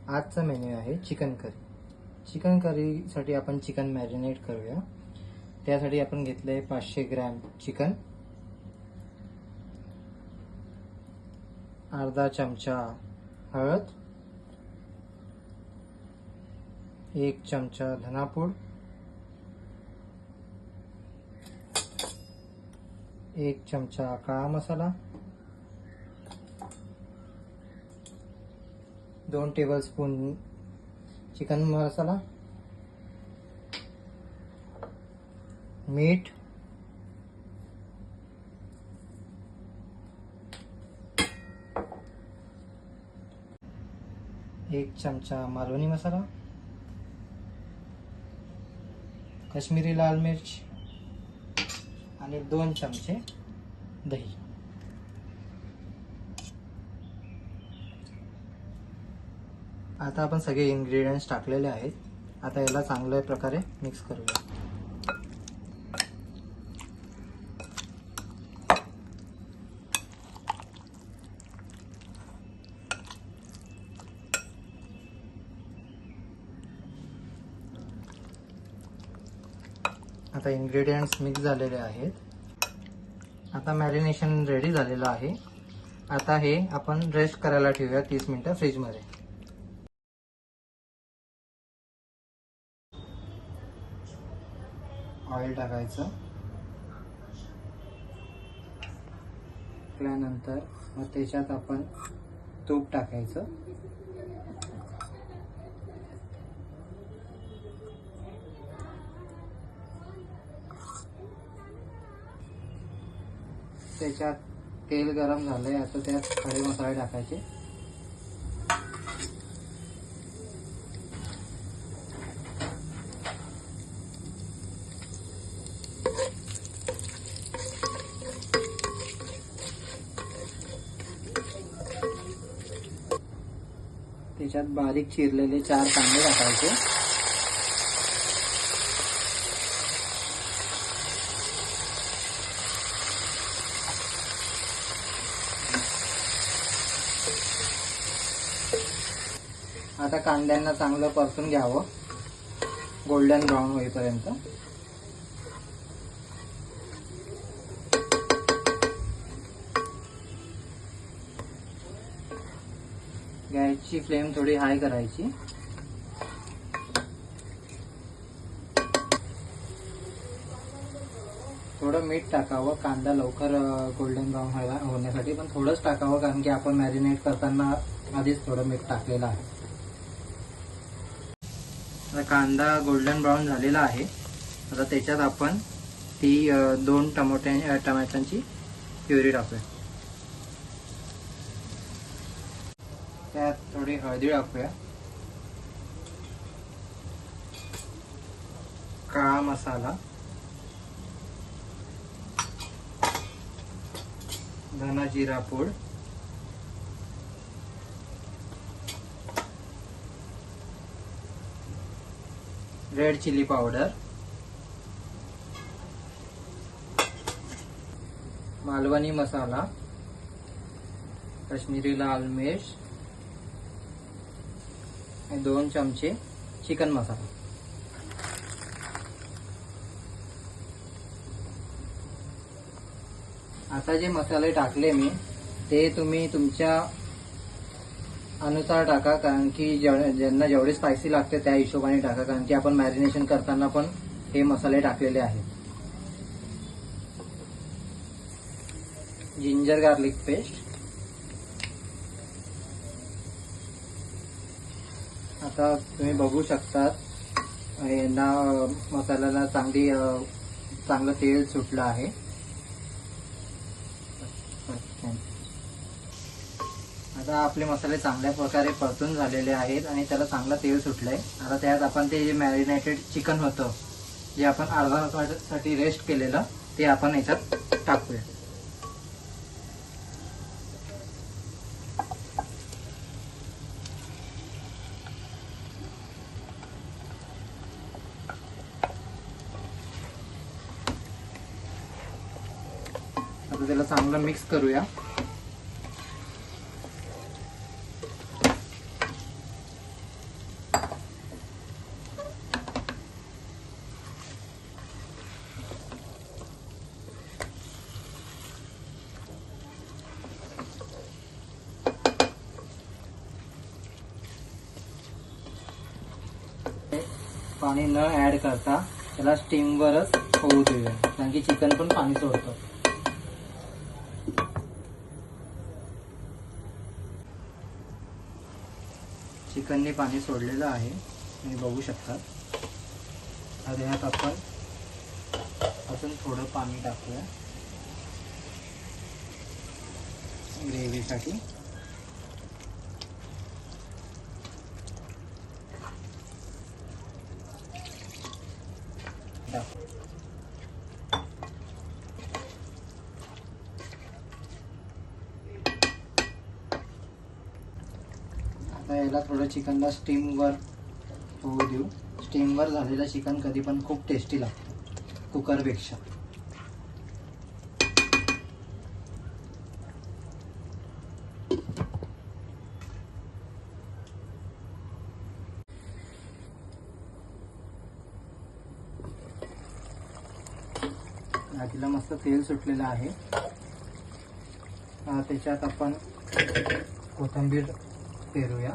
आजचा मेन्यू आहे chicken curry. Chicken करीसाठी आपण चिकन मॅरिनेट करूया। त्यासाठी आपण घेतले 500 ग्रॅम चिकन, अर्धा चमचा हळद, 1 चमचा धनापूड, 1 चमचा काळा मसाला, 2 टेबलस्पून चिकन मसाला, मीठ, एक चमचा मालवणी मसाला, काश्मीरी लाल मिर्च आणि 2 चमचे दही। आता आपण सगळे इन्ग्रेडियंट्स टाकलेले आहेत। आता याला चांगल्या प्रकारे मिक्स करूया। आता इन्ग्रेडियंट्स मिक्स झालेले आहेत। आता मॅरिनेशन रेडी झालेलं आहे। आता हे आपण रेस्ट करायला ठेवूया 30 मिनिटं फ्रीज मध्ये। ऑइल टाकायचं, त्यानंतर मग त्याच्यात आपण तूप टाकायचं, त्याच्यात तेल गरम झालंय। आता त्यात खडे मसाले टाकायचे, त्याच्यात बारीक चिरलेले 4 कांदे टाकायचे, आता कांद्यांना चांगलं परतून घ्यावं गोल्डन ब्राऊन होईपर्यंत। गॅसची फ्लेम थोडी हाय करायची। थोडं मीठ टाकावं, कांदा लवकर गोल्डन ब्राऊन होण्यासाठी, पण थोडंच टाकावं कारण की आपण मॅरिनेट करताना आधीच थोडं मीठ टाकलेलं आहे। आता कांदा गोल्डन ब्राऊन झालेला आहे। आता त्याच्यात आपण ती 2 टमाट्यांची प्युरी टाकूया। त्यात थोडी हळदी टाकूया, काळा मसाला, धना जिरा पूड, रेड चिली पावडर, मालवणी मसाला, काश्मीरी लाल मिर्च आणि 2 चमचे चिकन मसाला। आता जे मसाले टाकले मी ते तुम्ही तुमच्या अनुसार टाका, कारण की ज्यांना जेवढे स्पायसी लागते त्या हिशोबाने टाका, कारण की आपण मॅरिनेशन करताना पण हे मसाले टाकलेले आहेत। जिंजर गार्लिक पेस्ट, आता तुम्ही बघू शकता यांना मसाल्याला चांगलं तेल सुटलं आहे। आता आपले मसाले चांगल्या प्रकारे परतून झालेले आहेत आणि त्याला चांगलं तेल सुटलंय। आता त्यात आपण ते जे मॅरिनेटेड चिकन होतं, जे आपण अर्धा तासासाठी रेस्ट केलेलं, ते आपण याच्यात टाकूया। आता त्याला चांगलं मिक्स करूया। पाणी न ॲड करता त्याला स्टीमवरच होऊ देऊया, कारण की चिकन पण पाणी सोडतं. चिकनने पाणी सोडलेलं आहे, तुम्ही बघू शकता. आता यात आपण अजून थोडं पाणी टाकूया ग्रेव्हीसाठी. आता याला थोडं चिकनला स्टीमवर होऊ देऊ. स्टीमवर झालेलं चिकन कधी पण खूप टेस्टी लागतं कुकरपेक्षा. आधीला मस्त तेल सुटलेलं आहे. त्याच्यात आपण कोथिंबीर पेरूया.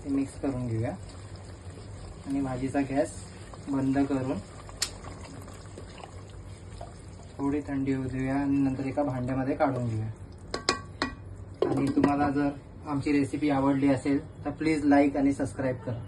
ते मिक्स करून घेऊया आणि भाजीचा गॅस बंद करून थोडी थंडी होऊ देऊया आणि नंतर एका भांड्यामध्ये काढून घेऊया. आणि तुम्हाला जर आमची रेसिपी आवडली असेल तर प्लीज लाईक आणि सबस्क्राईब करा.